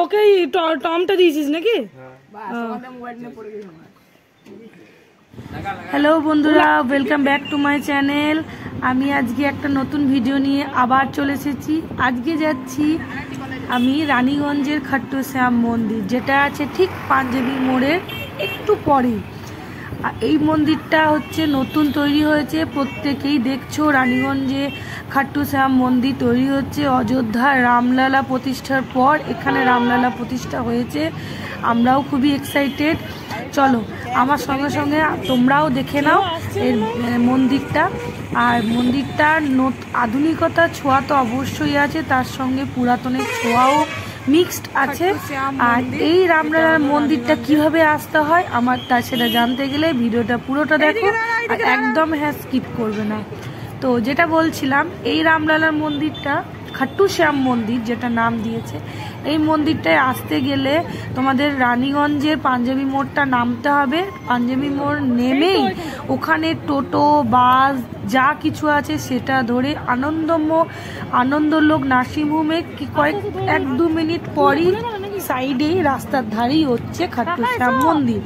ওকে টমটা দিয়েছিস নাকি? হ্যালো বন্ধুরা, welcome back to my channel. আমি আজকে একটা নতুন ভিডিও নিয়ে আবার চলে এসেছি। আজকে যাচ্ছি আমি রানীগঞ্জের খাট্টু শ্যাম মন্দির, যেটা আছে ঠিক পাঞ্জাবি মোড়ের একটু পরে। এই মন্দিরটা হচ্ছে নতুন তৈরি হয়েছে, প্রত্যেকেই দেখছো। রানীগঞ্জে খাট্টু শ্যাম মন্দির তৈরি হচ্ছে অযোধ্যার রামলালা প্রতিষ্ঠার পর। এখানে রামলালা প্রতিষ্ঠা হয়েছে, আমরাও খুবই এক্সাইটেড। চলো আমার সঙ্গে সঙ্গে তোমরাও দেখে নাও এর মন্দিরটা। আর মন্দিরটার আধুনিকতার ছোঁয়া তো অবশ্যই আছে, তার সঙ্গে পুরাতনের ছোঁয়াও মিক্সড আছে। আর এই রামলালার মন্দিরটা কিভাবে আসতে হয় আমার সেটা জানতে গেলে ভিডিওটা পুরোটা দেখো, আর একদম স্কিপ করবে না। তো যেটা বলছিলাম, এই রামলালার মন্দিরটা খাট্টু শ্যাম মন্দির যেটা নাম দিয়েছে, এই মন্দিরটায় আসতে গেলে তোমাদের রানীগঞ্জের পাঞ্জাবি মোড়টা নামতে হবে। পাঞ্জাবি মোড় নেমেই ওখানে টোটো বাস যা কিছু আছে সেটা ধরে আনন্দলোক নার্সিংহোমে কয়েক 1-2 মিনিট পরই সাইডেই রাস্তার ধারেই হচ্ছে খাট্টু শ্যাম মন্দির।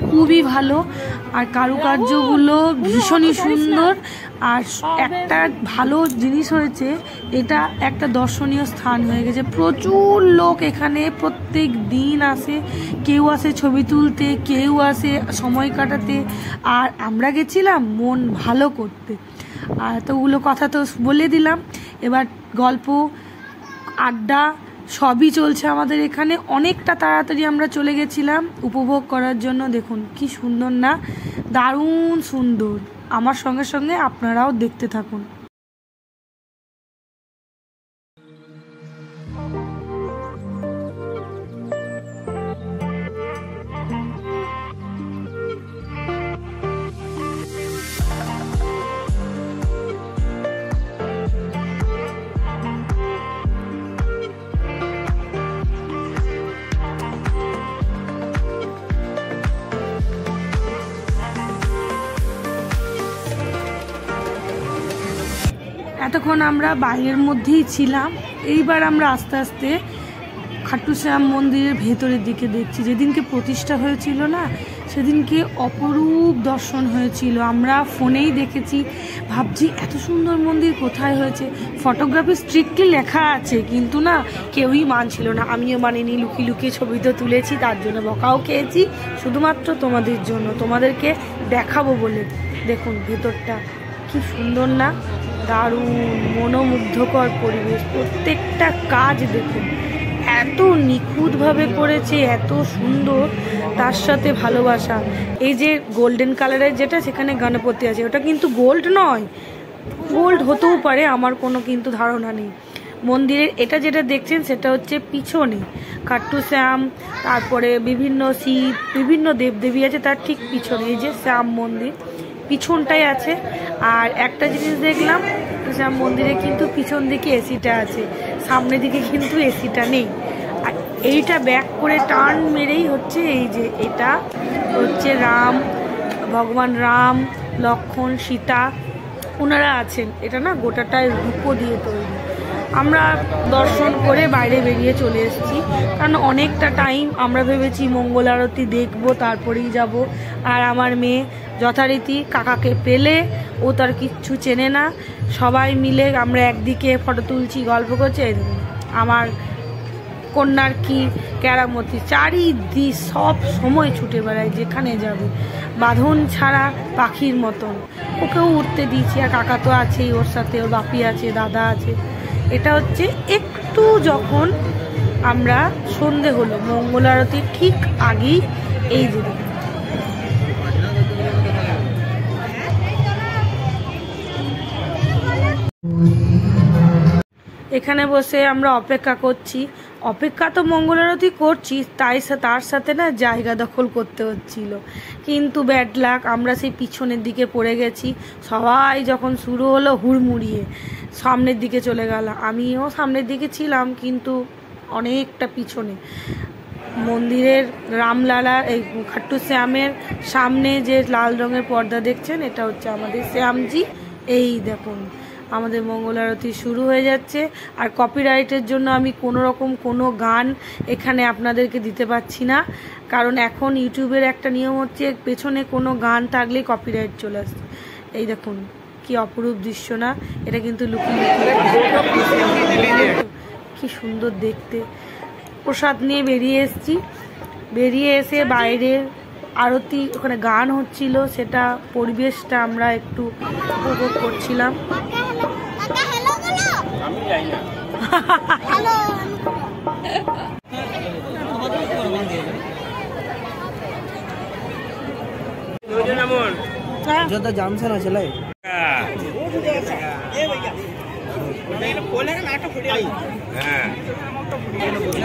খুবই ভালো, আর কারুকার্যগুলো ভীষণই সুন্দর। আর একটা ভালো জিনিস হয়েছে, এটা একটা দর্শনীয় স্থান হয়ে গেছে। প্রচুর লোক এখানে প্রত্যেক দিন আসে, কেউ আসে ছবি তুলতে, কেউ আসে সময় কাটাতে, আর আমরা গেছিলাম মন ভালো করতে। আর তো ওগুলো কথা তো বলে দিলাম, এবার গল্প আড্ডা সবই চলছে আমাদের এখানে। অনেকটা তাড়াতাড়ি আমরা চলে গেছিলাম উপভোগ করার জন্য। দেখুন কি সুন্দর না, দারুণ সুন্দর। আমার সঙ্গে সঙ্গে আপনারাও দেখতে থাকুন। এতক্ষণ আমরা বাইরের মধ্যেই ছিলাম, এইবার আমরা আস্তে আস্তে খাট্টু শ্যাম মন্দিরের ভেতরের দিকে দেখছি। যেদিনকে প্রতিষ্ঠা হয়েছিল না, সেদিনকে অপরূপ দর্শন হয়েছিল। আমরা ফোনেই দেখেছি, ভাবছি এত সুন্দর মন্দির কোথায় হয়েছে। ফটোগ্রাফি স্ট্রিক্টলি লেখা আছে, কিন্তু না কেউই মানছিল না। আমিও মানিনি, লুকিয়ে লুকিয়ে ছবি তো তুলেছি, তার জন্য বকাও খেয়েছি, শুধুমাত্র তোমাদের জন্য, তোমাদেরকে দেখাবো বলে। দেখুন ভেতরটা কি সুন্দর না, দারুণ মনোমুগ্ধকর পরিবেশ। প্রত্যেকটা কাজ দেখুন এত নিখুঁতভাবে করেছে, এত সুন্দর, তার সাথে ভালোবাসা। এই যে গোল্ডেন কালারের যেটা সেখানে গণপতি আছে, ওটা কিন্তু গোল্ড নয়, গোল্ড হতেও পারে, আমার কোনো কিন্তু ধারণা নেই। মন্দিরের এটা যেটা দেখছেন সেটা হচ্ছে পিছনে খাট্টু শ্যাম, তারপরে বিভিন্ন শিব, বিভিন্ন দেবদেবী আছে, তার ঠিক পিছনে এই যে শ্যাম মন্দির পিছনটাই আছে। আর একটা জিনিস দেখলাম, শ্যাম মন্দিরে কিন্তু পিছন দিকে এসিটা আছে, সামনের দিকে কিন্তু এসিটা নেই। আর এইটা ব্যাক করে টার্ন মেরেই হচ্ছে এই যে, এটা হচ্ছে ভগবান রাম, লক্ষ্মণ, সীতা ওনারা আছেন। এটা না গোটাটায় রূপো দিয়ে তৈরি। আমরা দর্শন করে বাইরে বেরিয়ে চলে এসেছি, কারণ অনেকটা টাইম। আমরা ভেবেছি মঙ্গল আরতি দেখবো তারপরেই যাব। আর আমার মেয়ে যথারীতি কাকাকে পেলে, ও তার কিচ্ছু চেনে না, সবাই মিলে আমরা একদিকে ফটো তুলছি, গল্প করছি। আমার কন্যার কি কেরামতি, চারিদিক সব সময় ছুটে বেড়ায়, যেখানে যাবে বাঁধন ছাড়া পাখির মতন। ওকেও উঠতে দিয়েছি, আর কাকা তো আছেই ওর সাথে, ওর বাপি আছে, দাদা আছে। এটা হচ্ছে একটু যখন আমরা সন্ধে হলো, মঙ্গল আরতির ঠিক আগেই এই যে এখানে বসে আমরা অপেক্ষা করছি। অপেক্ষা তো মঙ্গল আরতি করছি, তার সাথে না জায়গা দখল করতে হচ্ছিল। কিন্তু ব্যাড লাক, আমরা সেই পিছনের দিকে পড়ে গেছি। সবাই যখন শুরু হলো হুড়মুড়িয়ে সামনের দিকে চলে গেল। আমিও সামনের দিকে ছিলাম, কিন্তু অনেকটা পিছনে। মন্দিরের রামলালা এই খাট্টু শ্যামের সামনে যে লাল রঙের পর্দা দেখছেন, এটা হচ্ছে আমাদের শ্যামজি। এই দেখুন আমাদের মঙ্গল আরতি শুরু হয়ে যাচ্ছে। আর কপিরাইটের জন্য আমি কোনো রকম কোনো গান এখানে আপনাদেরকে দিতে পারছি না, কারণ এখন ইউটিউবের একটা নিয়ম হচ্ছে পেছনে কোনো গান থাকলেই কপিরাইট চলে আসছে। এই দেখুন কি অপরূপ দৃশ্য না, এটা কিন্তু লুকিয়ে কি সুন্দর দেখতে। প্রসাদ নিয়ে বেরিয়ে এসেছি, বেরিয়ে এসে বাইরে আরতি ওখানে গান হচ্ছিল, সেটা পরিবেশটা আমরা একটু উপভোগ করছিলাম।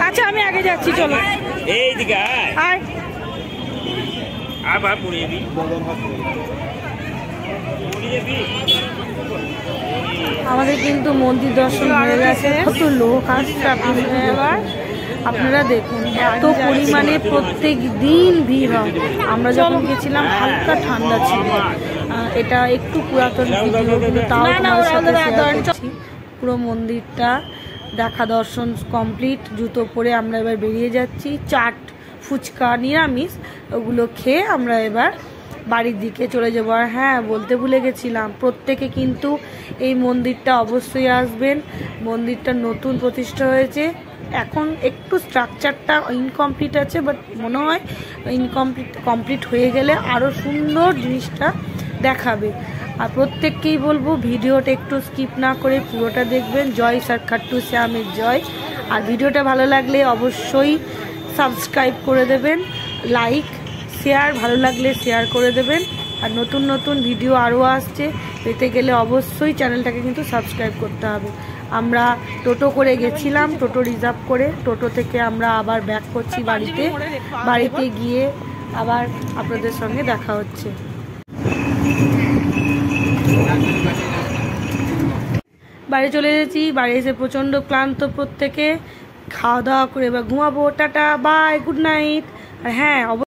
আচ্ছা আমি আগে যাচ্ছি, চলো এইদিকে আয়। আমাদের কিন্তু মন্দির দর্শন হয়ে গেছে, কত লোক আসছে আপনারা দেখুন, এত পরিমাণে প্রত্যেক দিন ভিড় হয়। আমরা যখন গেছিলাম হালকা ঠান্ডা ছিল, এটা একটু পুরাতন ভিডিও, তাও পুরো মন্দিরটা দেখা দর্শন কমপ্লিট। জুতো পরে আমরা এবার বেরিয়ে যাচ্ছি, চাট ফুচকা নিরামিষ ওগুলো খেয়ে আমরা এবার বাড়ির দিকে চলে যাবো। আর হ্যাঁ, বলতে ভুলে গেছিলাম, প্রত্যেকে কিন্তু এই মন্দিরটা অবশ্যই আসবেন। মন্দিরটা নতুন প্রতিষ্ঠা হয়েছে, এখন একটু স্ট্রাকচারটা ইনকমপ্লিট আছে, বাট মনে হয় কমপ্লিট হয়ে গেলে আরও সুন্দর জিনিসটা দেখাবে। আর প্রত্যেককেই বলবো ভিডিওটা একটু স্কিপ না করে পুরোটা দেখবেন। জয় স্যার খাট্টু শ্যামের জয়। আর ভিডিওটা ভালো লাগলে অবশ্যই সাবস্ক্রাইব করে দেবেন, লাইক শেয়ার, ভালো লাগলে শেয়ার করে দেবেন। আর নতুন নতুন ভিডিও আরও আসছে, পেতে গেলে অবশ্যই চ্যানেলটাকে কিন্তু সাবস্ক্রাইব করতে হবে। আমরা টোটো করে গেছিলাম, টোটো রিজার্ভ করে, টোটো থেকে আমরা আবার ব্যাক করছি বাড়িতে। বাড়িতে গিয়ে আবার আপনাদের সঙ্গে দেখা হচ্ছে। বাড়ি চলে এসেছি, বাড়ি এসে প্রচণ্ড ক্লান্ত প্রত্যেকে, খাওয়া দাওয়া করে এবার ঘুমাবো। Tata, bye, good night. আর হ্যাঁ